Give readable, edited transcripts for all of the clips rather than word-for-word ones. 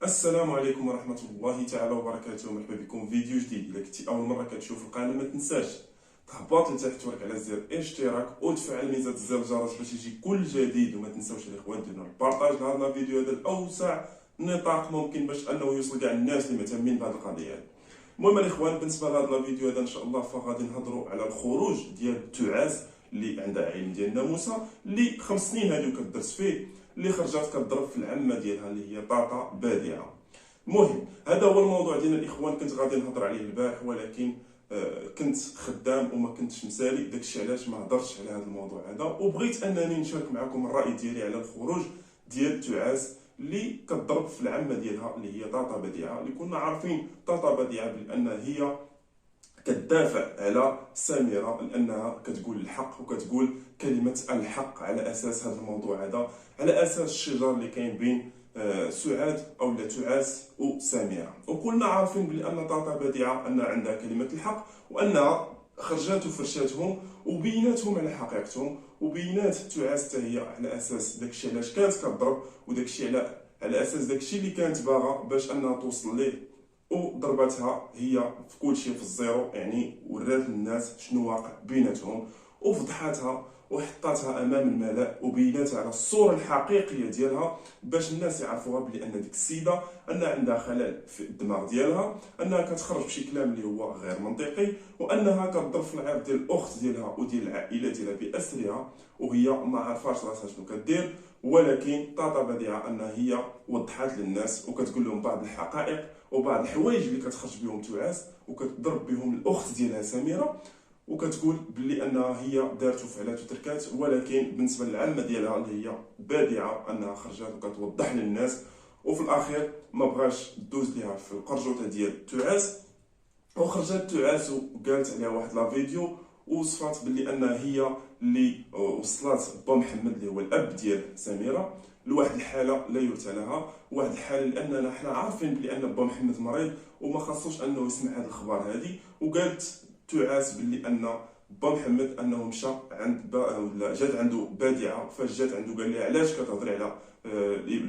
السلام عليكم ورحمة الله تعالى وبركاته. مرحبا بكم في فيديو جديد. إلا كنتي أول مرة كتشوف القناة ما تنساش تهبط لتحت ورك على زر اشتراك وتفعل ميزة زر الجرس باش يجي كل جديد. وما تنساوش الاخوان ديروا البارطاج لهذا الفيديو هذا لاوسع نطاق ممكن باش انه يوصل كاع الناس اللي مهتمين بهذه القضية هذه. المهم الاخوان بالنسبة لهذا الفيديو هذا ان شاء الله فغادي نهضروا على الخروج ديال التعاس اللي عندها علم ديال الناموسة اللي 5 سنين هادو كدرس فيه، اللي خرجت كتضرب في العمة ديالها اللي هي طاطا بادعة. المهم هذا هو الموضوع ديالنا الاخوان، كنت غادي نهضر عليه البارح ولكن كنت خدام وما كنتش مسالي، داكشي علاش ما هضرتش على هذا الموضوع هذا، وبغيت انني نشارك معكم الراي ديالي على الخروج ديال التعاس اللي كتضرب في العمه ديالها اللي هي طاطا بديعه. اللي كنا عارفين طاطا بديعه بان هي كتدافع على سميرة لانها كتقول الحق وكتقول كلمه الحق على اساس هذا الموضوع هذا، على اساس الشجار اللي كاين بين سعاد او تعاس وسميرة. وكلنا عارفين بلي ان طاطا بديعه ان عندها كلمه الحق وانها خرجات وفرشاتهم وبيناتهم على حقيقتهم، وبينات تعاس حتى هي على اساس داكشي علاش كانت كتضرب وداكشي على اساس داكشي اللي كانت باغا باش انها توصل ليه، وضربتها هي في كل شيء في الزيرو، يعني ورات للناس شنو واقع بيناتهم وفضحتها وحطاتها امام الملأ وبيناتها على الصوره الحقيقيه ديالها باش الناس يعرفوها بلي ان ديك السيده ان عندها خلل في الدماغ ديالها، انها كتخرج بشي كلام اللي هو غير منطقي، وانها كتضرب في العرض ديال الاخت ديالها وديال العائله ديالها باسرها وهي ما عارفاش راسها شنو كدير. ولكن طاطا بديعه ان هي وضحات للناس وكتقول لهم بعض الحقائق وبعض الحوايج اللي كتخرج بهم تعاس وكتضرب بهم الاخت ديالها سميره، وكتقول بلي انها هي دارت وفعلات وتركات. ولكن بالنسبه للعمه ديالها اللي هي بادعه انها خرجت وكتوضح للناس، وفي الاخير ما بغاش دوز ليها في القرجوطه ديال تعاس، وخرجت تعاس وقالت عليها واحد لا فيديو وصفات بلي انها هي اللي وصلت با محمد اللي هو الاب ديال سميره لواحد الحاله لا يرثى لها، واحد الحاله لاننا حنا عارفين بلي ان با محمد مريض وما خاصوش انه يسمع هذه الاخبار هذه. وقالت تعاس بلي ان با محمد انه مشى عند ولا جات عنده بادعه، فاش جات عنده قال لها علاش كتهضري على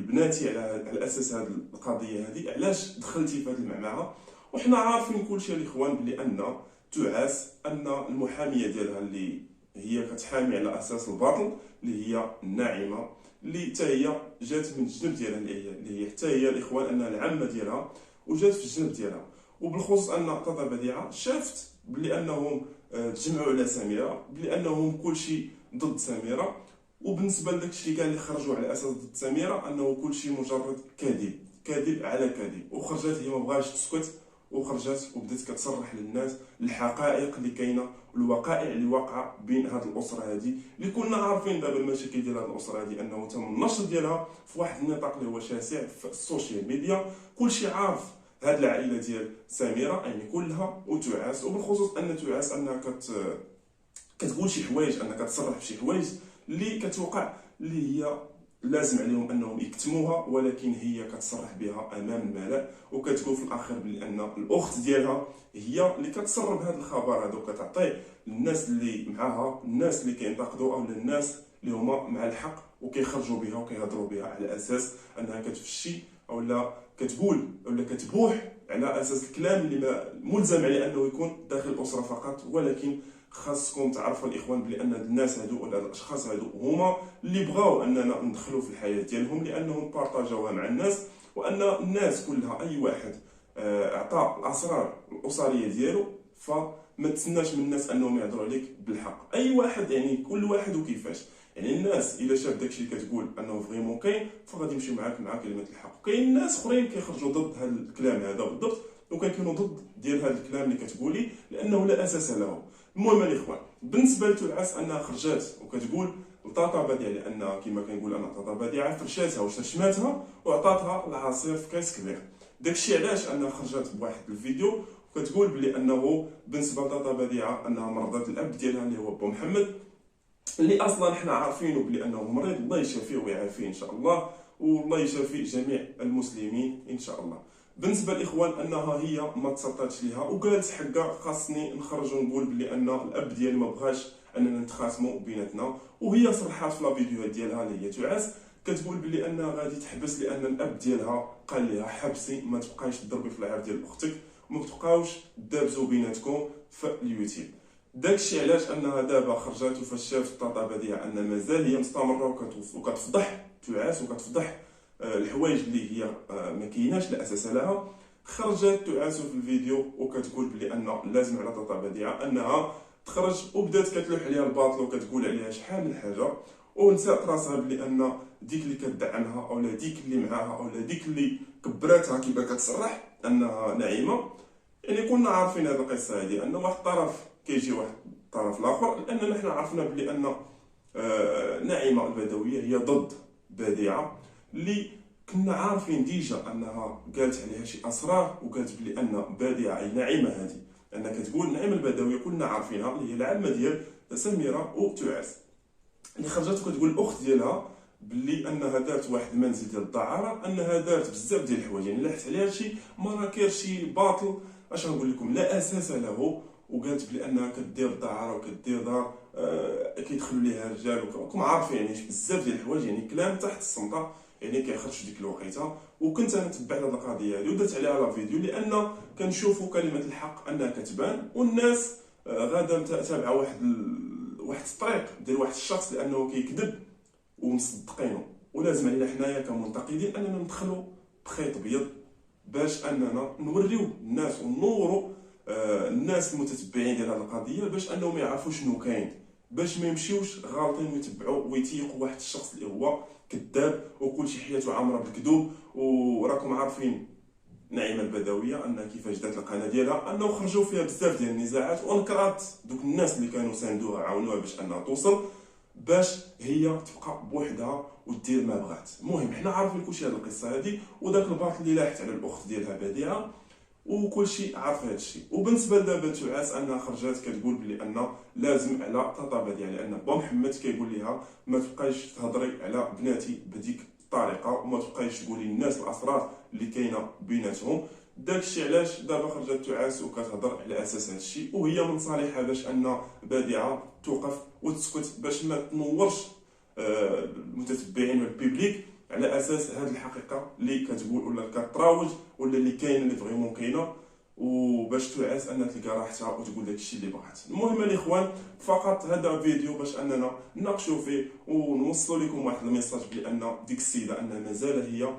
بناتي على اساس هذه القضيه هذه، علاش دخلتي في هذه المعمعه. وحنا عارفين كل شيء الاخوان بلي ان تعاس ان المحاميه ديالها اللي هي كتحامي على اساس الباطل اللي هي الناعمه اللي حتى هي جات من الجنب ديالها اللي هي حتى هي الاخوان انها العمه ديالها وجات في الجنب ديالها. وبالخصوص ان طاطا بديعه شافت بلي انهم تجمعوا على سميره، بلي انهم كل شيء ضد سميره، وبالنسبه لداكشي اللي كان اللي خرجوا على اساس ضد سميره انه كل شيء مجرد كذب، كذب على كذب. وخرجت هي ما بغاش تسكت وخرجت وبدات كتصرح للناس الحقائق اللي كاينه والوقائع اللي واقعه بين هذه الاسره هذه اللي كنا عارفين دابا المشاكل ديال هذه الاسره هذه انه تم النشر ديالها في واحد النطاق اللي هو شاسع في السوشيال ميديا. كلشي عارف هذه العائله ديال سميره يعني كلها وتعاس، وبالخصوص ان تعاس انها كتقول شي حوايج، انها كتصرح بشي حوايج اللي كتوقع اللي هي لازم عليهم انهم يكتموها، ولكن هي كتصرح بها امام الملأ وكتقول في الاخير بلي ان الاخت ديالها هي اللي كتسرب هذا الخبر هذا وكتعطيه للناس اللي معاها، الناس اللي كينتقدوا او للناس اللي هما مع الحق وكيخرجوا بها وكيهضروا بها على اساس انها كتفشي او لا كتقول ولا كتبوح على اساس الكلام اللي ما ملزم عليه انه يكون داخل الاسره فقط. ولكن خاصكم تعرفوا الاخوان بلي ان الناس هادو ولا الاشخاص هادو هما اللي بغاو اننا ندخلوا في الحياه ديالهم، لانهم بارطاجوها مع الناس، وان الناس كلها اي واحد اعطى الاسرار الاسريه ديالو فما تسناش من الناس انهم يهضروا عليك بالحق. اي واحد يعني كل واحد وكيفاش، يعني الناس الا شاف داكشي اللي كتقول انه فريمون كاين فغادي يمشي معاك مع كلمه الحق. وكاين ناس اخرين كيخرجوا ضد هذا الكلام هذا بالضبط وكيكونوا ضد ديال هذا الكلام اللي كتقولي لانه لا اساس له. المهم الاخوان بالنسبه لتعاس انها خرجات وكتقول لطاطا بديعه لان كما كنقول انا طاطا بديعه فرشاتها وشرشماتها وعطاتها العصير في كاس كبير. داكشي علاش انها خرجت بواحد الفيديو وكتقول بلي انه بالنسبه لطاطا بديعه انها مرضات الاب ديالها اللي هو بو محمد اللي اصلا حنا عارفينه بلي انه مريض، الله يشافيه ويعافيه ان شاء الله، والله يشافي جميع المسلمين ان شاء الله. بالنسبه للاخوان انها هي ما تسلطاتش ليها وقالت حقا خاصني نخرج ونقول بلي ان الاب ديالي ما بغاش اننا نتخاصموا بيناتنا، وهي صرحات في لا فيديو ديالها اللي هي تعاس كتقول بلي انها غادي تحبس لان الاب ديالها قال لها حبسي، ما تبقايش تضربي في العرض ديال اختك وما تبقاوش تدابزوا بيناتكم في اليوتيوب. داكشي علاش انها دابا خرجات وفاش شافت طاطا بديعه ان مازال هي مستمره وكتفضح تعاس وكتفضح الحوايج اللي هي ما كايناش لا اساس لها. خرجت تعاس في الفيديو وكتقول بلي ان لازم على طاطا بديعه انها تخرج، وبدات كتلوح عليها الباطل وكتقول عليها شحال من حاجه، ونسات راسها بلي ان ديك اللي كتدعمها اولا ديك اللي معاها اولا ديك اللي كبراتها كيما كتصرح انها نعيمه. يعني كنا عارفين هذه القصه هذه ان واحد الطرف كيجي واحد الطرف الاخر، لاننا حنا عرفنا بلي ان نعيمه البدويه هي ضد بديعه اللي كنا عارفين ديجا انها قالت عليها شي اسرار، وقالت بلي ان بديعه اي نعيمه هذه انها كتقول نعيمه البدويه كلنا عارفينها اللي هي العمه ديال سميره وتعاس اللي خرجت وكتقول الاخت ديالها باللي انها دارت واحد المنزل ديال الدعاره، انها دارت بزاف ديال الحوايج يعني لاحت عليها شي مراكير شي باطل اش نقول لكم لا اساس له، وقالت بلي انها كدير الدعاره وكدير دار كيدخلوا ليها رجال وكم عارفين يعني بزاف ديال الحوايج يعني كلام تحت السمطه يعني كيخرج في ديك الوقيته. وكنت انا تبعت هذه القضيه هذه ودرت عليها لا فيديو لان كنشوفوا كلمه الحق انها كتبان، والناس غادا تابعه واحد الطريق ديال واحد الشخص لانه كيكذب ومصدقينه، ولازم علينا حنايا كمنتقدين اننا ندخلوا بخيط ابيض باش اننا نوريو الناس ونوروا الناس المتتبعين ديال هذه القضيه باش انهم يعرفوا شنو كاين، باش ما يمشيوش غالطين ويتبعوا ويتيقوا واحد الشخص اللي هو كذاب وكل شي حياته عامره بالكذوب. وراكم عارفين نعيمه البدويه ان كيفاش دات القناه ديالها انه خرجوا فيها بزاف ديال النزاعات وانكرات دوك الناس اللي كانوا ساندوها عاونوها باش انها توصل باش هي تبقى بوحدها ودير ما بغات. المهم حنا عارفين كلشي هذه القصه هذه وداك الباطل اللي لاحت على الاخت ديالها بديعه وكلشي عارف هذا الشيء. وبالنسبه لدابا تعاس انها خرجات كتقول بلي ان لازم على طاطا بديعه لان با محمد كيقول لها ما تبقايش تهضري على بناتي بديك الطريقه وما تبقايش تقولي للناس الاسرار اللي كاينه بيناتهم. داكشي علاش دابا خرجت تعاس وكتهضر على اساس هذا الشيء، وهي من صالحها باش ان بديعه توقف وتسكت باش ما تنورش المتتبعين والبيبليك على اساس هذه الحقيقه اللي كتقول ولا كتراوج ولا اللي كاينه اللي فريمون كاينه، وباش تعاس انها تلقى راحتها وتقول داك الشيء اللي بغات. المهم الاخوان فقط هذا فيديو باش اننا نناقشوا فيه ونوصلوا لكم واحد الميساج بان ديك السيده انها مازال هي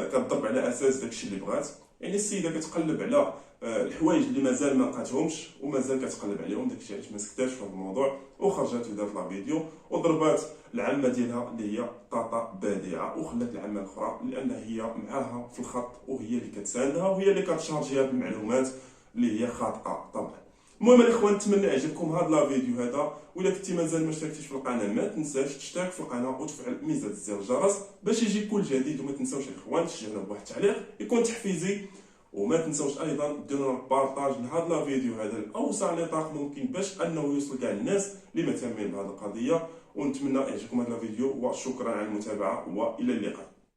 كتضرب على اساس داك الشيء اللي بغات. يعني السيده كتقلب على الحوايج اللي مازال ما لقاتهمش ومازال كتقلب عليهم، داكشي علاش ما سكتاش في هذا الموضوع وخرجت ودارت لا فيديو وضربات العمه ديالها اللي هي طاطا بديعه وخلات العمه الاخرى لان هي معاها في الخط وهي اللي كتساندها وهي اللي كتشارجيها بالمعلومات اللي هي خاطئه طبعا. المهم الاخوان نتمنى يعجبكم هذا لا فيديو هذا، وإلا كنتي مازال ما اشتركتيش في القناه ما تنساش تشترك في القناه وتفعل ميزه زر الجرس باش يجيك كل جديد. وما تنساوش الاخوان تشجعونا بواحد التعليق يكون تحفيزي، وما تنساوش ايضا ديروا بارطاج لهذا لا فيديو هذا لاوسع نطاق ممكن باش انه يوصل كاع الناس اللي مهتمين بهذه القضيه. ونتمنى يعجبكم هذا الفيديو وشكرا على المتابعه والى اللقاء.